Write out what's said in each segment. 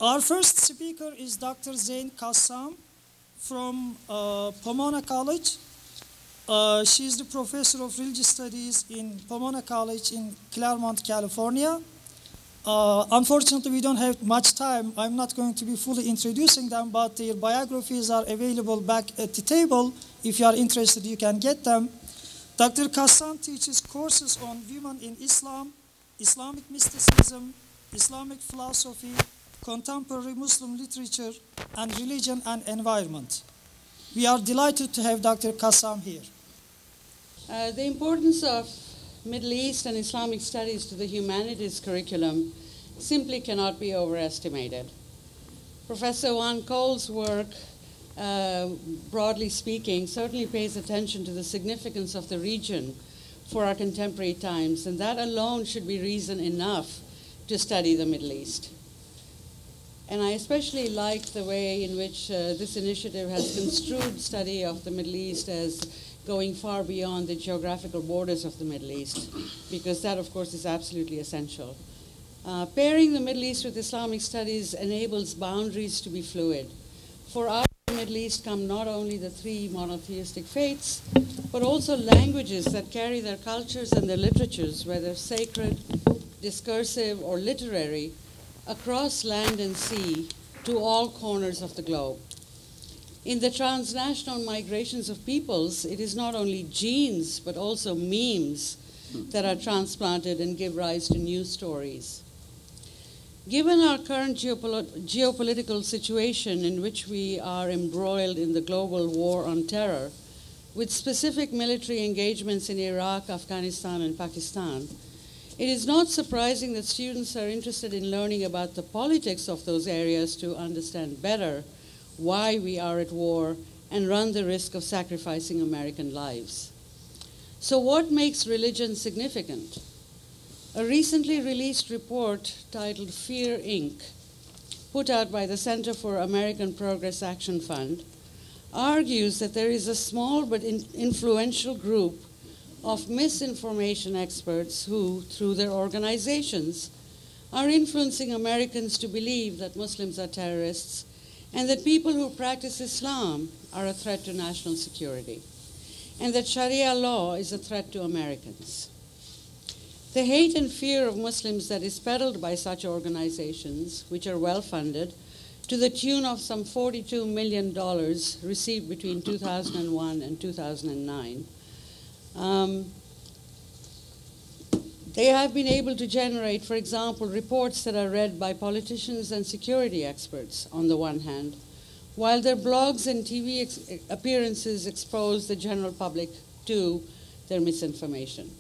Our first speaker is Dr. Zayn Kassam from Pomona College. She is the professor of religious studies in Pomona College in Claremont, California. Unfortunately, we don't have much time. I'm not going to be fully introducing them, but their biographies are available back at the table. If you are interested, you can get them. Dr. Kassam teaches courses on women in Islam, Islamic mysticism, Islamic philosophy, contemporary Muslim literature, and religion and environment. We are delighted to have Dr. Kassam here. The importance of Middle East and Islamic studies to the humanities curriculum simply cannot be overestimated. Professor Van Kool's work, broadly speaking, certainly pays attention to the significance of the region for our contemporary times, and that alone should be reason enough to study the Middle East. And I especially like the way in which this initiative has construed study of the Middle East as going far beyond the geographical borders of the Middle East, because that, of course, is absolutely essential. Pairing the Middle East with Islamic studies enables boundaries to be fluid. For out of the Middle East come not only the three monotheistic faiths, but also languages that carry their cultures and their literatures, whether sacred, discursive, or literary, across land and sea to all corners of the globe. In the transnational migrations of peoples, it is not only genes, but also memes that are transplanted and give rise to new stories. Given our current geopolitical situation in which we are embroiled in the global war on terror, with specific military engagements in Iraq, Afghanistan, and Pakistan, it is not surprising that students are interested in learning about the politics of those areas to understand better why we are at war and run the risk of sacrificing American lives. So what makes religion significant? A recently released report titled Fear, Inc., put out by the Center for American Progress Action Fund, argues that there is a small but influential group of misinformation experts who, through their organizations, are influencing Americans to believe that Muslims are terrorists and that people who practice Islam are a threat to national security, and that Sharia law is a threat to Americans. The hate and fear of Muslims that is peddled by such organizations, which are well-funded, to the tune of some $42 million received between 2001 and 2009, they have been able to generate, for example, reports that are read by politicians and security experts on the one hand, while their blogs and TV appearances expose the general public to their misinformation.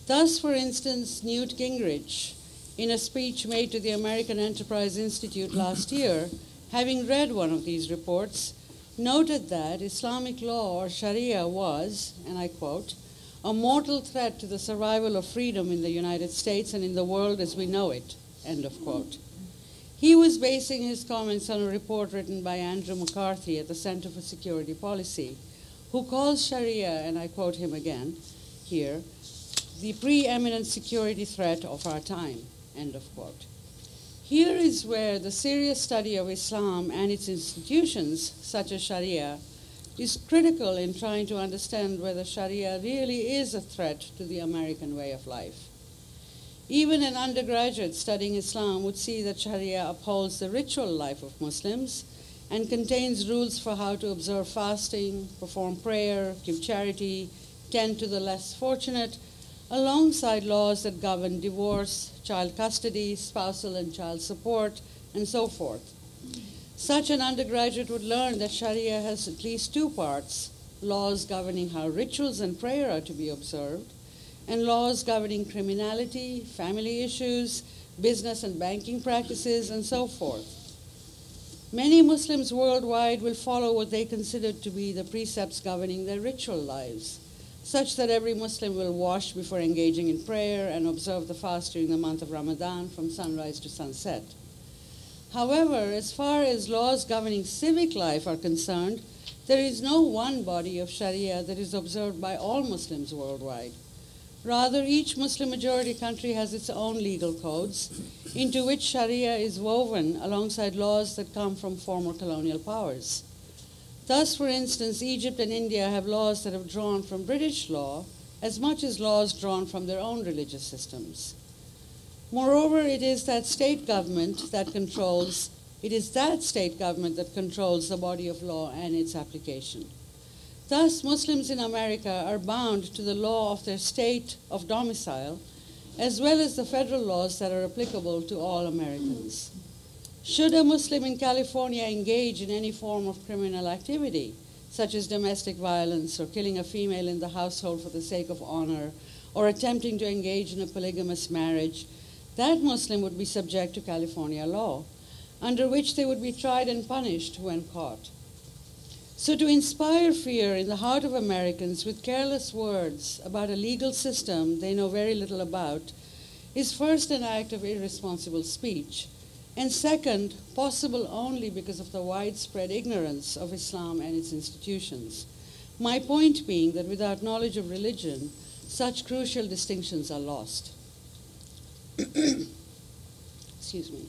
Thus, for instance, Newt Gingrich, in a speech made to the American Enterprise Institute last year, having read one of these reports, noted that Islamic law or Sharia was, and I quote, a mortal threat to the survival of freedom in the United States and in the world as we know it, end of quote. He was basing his comments on a report written by Andrew McCarthy at the Center for Security Policy, who calls Sharia, and I quote him again here, the preeminent security threat of our time, end of quote. Here is where the serious study of Islam and its institutions, such as Sharia, is critical in trying to understand whether Sharia really is a threat to the American way of life. Even an undergraduate studying Islam would see that Sharia upholds the ritual life of Muslims and contains rules for how to observe fasting, perform prayer, give charity, tend to the less fortunate, alongside laws that govern divorce, child custody, spousal and child support, and so forth. Such an undergraduate would learn that Sharia has at least two parts, laws governing how rituals and prayer are to be observed, and laws governing criminality, family issues, business and banking practices, and so forth. Many Muslims worldwide will follow what they consider to be the precepts governing their ritual lives, such that every Muslim will wash before engaging in prayer and observe the fast during the month of Ramadan from sunrise to sunset. However, as far as laws governing civic life are concerned, there is no one body of Sharia that is observed by all Muslims worldwide. Rather, each Muslim-majority country has its own legal codes, into which Sharia is woven alongside laws that come from former colonial powers. Thus, for instance, Egypt and India have laws that have drawn from British law as much as laws drawn from their own religious systems. Moreover, it is that state government that controls the body of law and its application. Thus, Muslims in America are bound to the law of their state of domicile, as well as the federal laws that are applicable to all Americans. Should a Muslim in California engage in any form of criminal activity, such as domestic violence or killing a female in the household for the sake of honor, or attempting to engage in a polygamous marriage, that Muslim would be subject to California law, under which they would be tried and punished when caught. So to inspire fear in the heart of Americans with careless words about a legal system they know very little about is first an act of irresponsible speech, and second, possible only because of the widespread ignorance of Islam and its institutions. My point being that without knowledge of religion, such crucial distinctions are lost. Excuse me.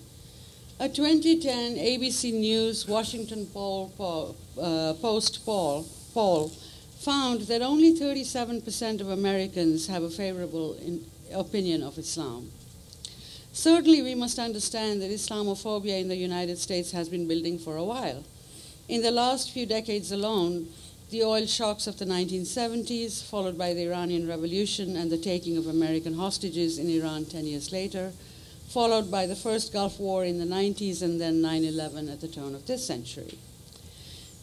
A 2010 ABC News Washington Post poll found that only 37% of Americans have a favorable opinion of Islam. Certainly, we must understand that Islamophobia in the United States has been building for a while. In the last few decades alone, the oil shocks of the 1970s, followed by the Iranian Revolution and the taking of American hostages in Iran 10 years later, followed by the first Gulf War in the 90s and then 9/11 at the turn of this century.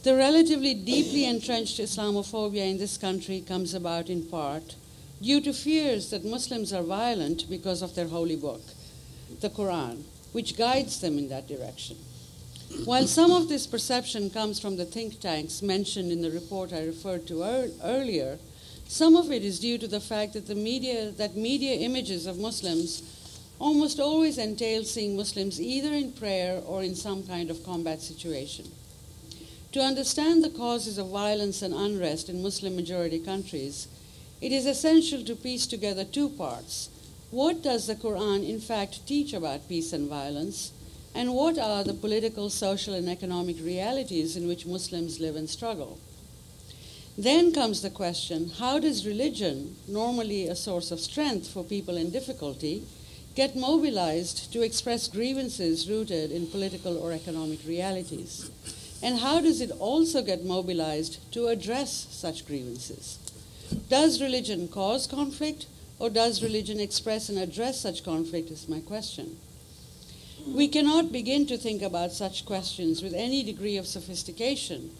The relatively deeply entrenched Islamophobia in this country comes about in part due to fears that Muslims are violent because of their holy book, the Quran, which guides them in that direction. While some of this perception comes from the think tanks mentioned in the report I referred to earlier, some of it is due to the fact that media images of Muslims almost always entail seeing Muslims either in prayer or in some kind of combat situation. To understand the causes of violence and unrest in Muslim-majority countries, it is essential to piece together two parts. What does the Quran in fact teach about peace and violence? And what are the political, social, and economic realities in which Muslims live and struggle? Then comes the question, how does religion, normally a source of strength for people in difficulty, get mobilized to express grievances rooted in political or economic realities? And how does it also get mobilized to address such grievances? Does religion cause conflict, or does religion express and address such conflict is my question. We cannot begin to think about such questions with any degree of sophistication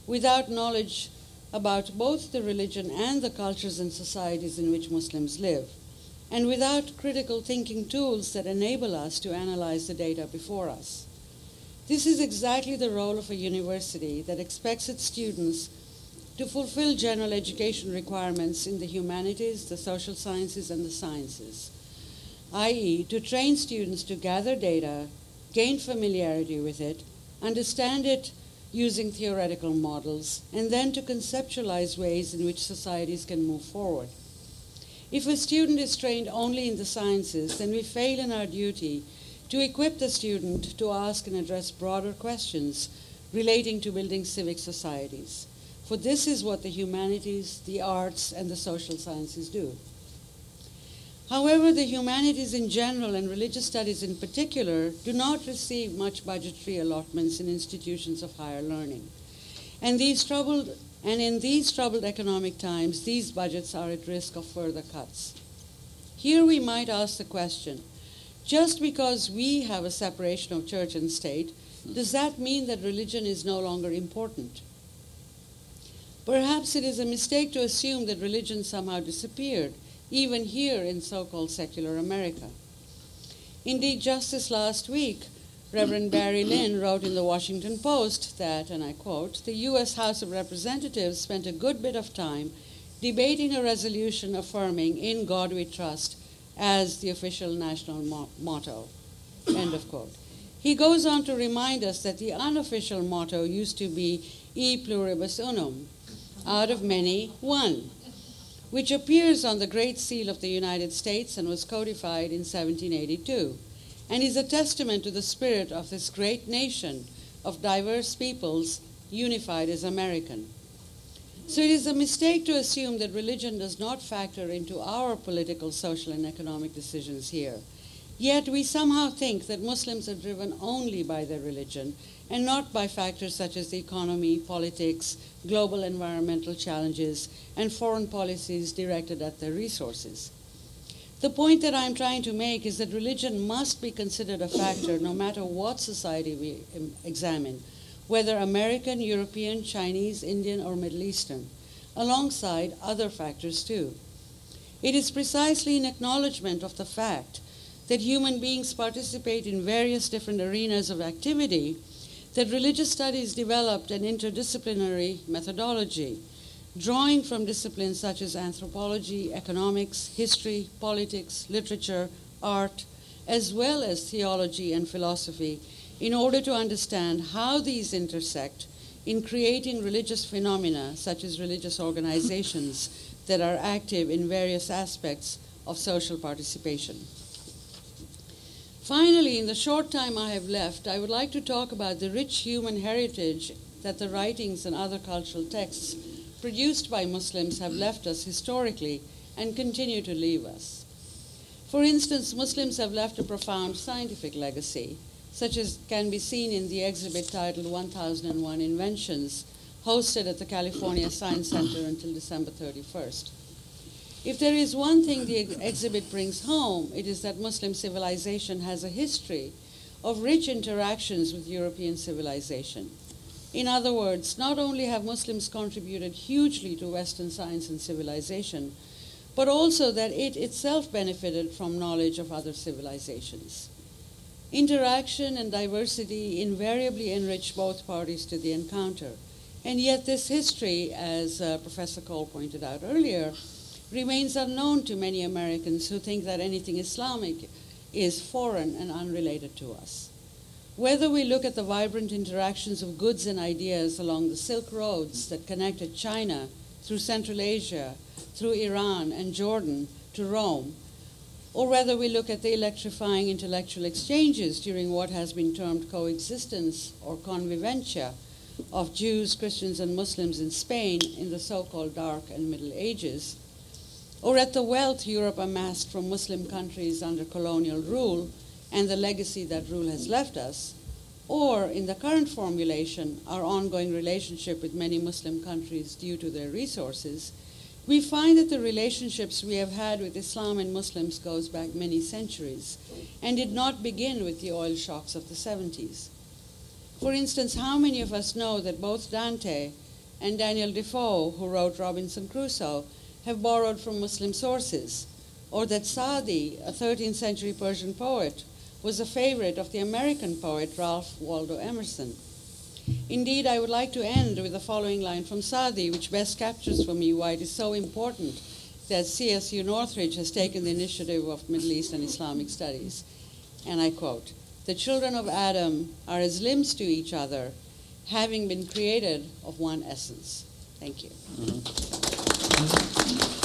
without knowledge about both the religion and the cultures and societies in which Muslims live, and without critical thinking tools that enable us to analyze the data before us. This is exactly the role of a university that expects its students to fulfill general education requirements in the humanities, the social sciences, and the sciences, i.e., to train students to gather data, gain familiarity with it, understand it using theoretical models, and then to conceptualize ways in which societies can move forward. If a student is trained only in the sciences, then we fail in our duty to equip the student to ask and address broader questions relating to building civic societies. For this is what the humanities, the arts, and the social sciences do. However, the humanities in general and religious studies in particular do not receive much budgetary allotments in institutions of higher learning. And in these troubled economic times, these budgets are at risk of further cuts. Here we might ask the question, just because we have a separation of church and state, does that mean that religion is no longer important? Perhaps it is a mistake to assume that religion somehow disappeared, even here in so-called secular America. Indeed, just this last week, Reverend Barry Lynn wrote in the Washington Post that, and I quote, the U.S. House of Representatives spent a good bit of time debating a resolution affirming "In God We Trust" as the official national motto, end of quote. He goes on to remind us that the unofficial motto used to be "E pluribus unum," out of many, one. which appears on the Great Seal of the United States and was codified in 1782, and is a testament to the spirit of this great nation of diverse peoples unified as American. So it is a mistake to assume that religion does not factor into our political, social, and economic decisions here. Yet we somehow think that Muslims are driven only by their religion and not by factors such as the economy, politics, global environmental challenges, and foreign policies directed at their resources. The point that I'm trying to make is that religion must be considered a factor no matter what society we examine, whether American, European, Chinese, Indian, or Middle Eastern, alongside other factors too. It is precisely in acknowledgement of the fact that human beings participate in various different arenas of activity that religious studies developed an interdisciplinary methodology, drawing from disciplines such as anthropology, economics, history, politics, literature, art, as well as theology and philosophy, in order to understand how these intersect in creating religious phenomena such as religious organizations that are active in various aspects of social participation. Finally, in the short time I have left, I would like to talk about the rich human heritage that the writings and other cultural texts produced by Muslims have left us historically and continue to leave us. For instance, Muslims have left a profound scientific legacy, such as can be seen in the exhibit titled 1001 Inventions, hosted at the California Science Center until December 31st. If there is one thing the exhibit brings home, it is that Muslim civilization has a history of rich interactions with European civilization. In other words, not only have Muslims contributed hugely to Western science and civilization, but also that it itself benefited from knowledge of other civilizations. Interaction and diversity invariably enrich both parties to the encounter. And yet this history, as Professor Cole pointed out earlier, remains unknown to many Americans who think that anything Islamic is foreign and unrelated to us. Whether we look at the vibrant interactions of goods and ideas along the Silk Roads that connected China through Central Asia, through Iran and Jordan to Rome, or whether we look at the electrifying intellectual exchanges during what has been termed coexistence or convivencia of Jews, Christians, and Muslims in Spain in the so-called Dark and Middle Ages, or at the wealth Europe amassed from Muslim countries under colonial rule and the legacy that rule has left us, or in the current formulation, our ongoing relationship with many Muslim countries due to their resources, we find that the relationships we have had with Islam and Muslims goes back many centuries and did not begin with the oil shocks of the 70s. For instance, how many of us know that both Dante and Daniel Defoe, who wrote Robinson Crusoe, have borrowed from Muslim sources, or that Saadi, a 13th century Persian poet, was a favorite of the American poet Ralph Waldo Emerson. Indeed, I would like to end with the following line from Saadi, which best captures for me why it is so important that CSU Northridge has taken the initiative of Middle East and Islamic studies. And I quote, "The children of Adam are as limbs to each other, having been created of one essence." Thank you. Mm-hmm.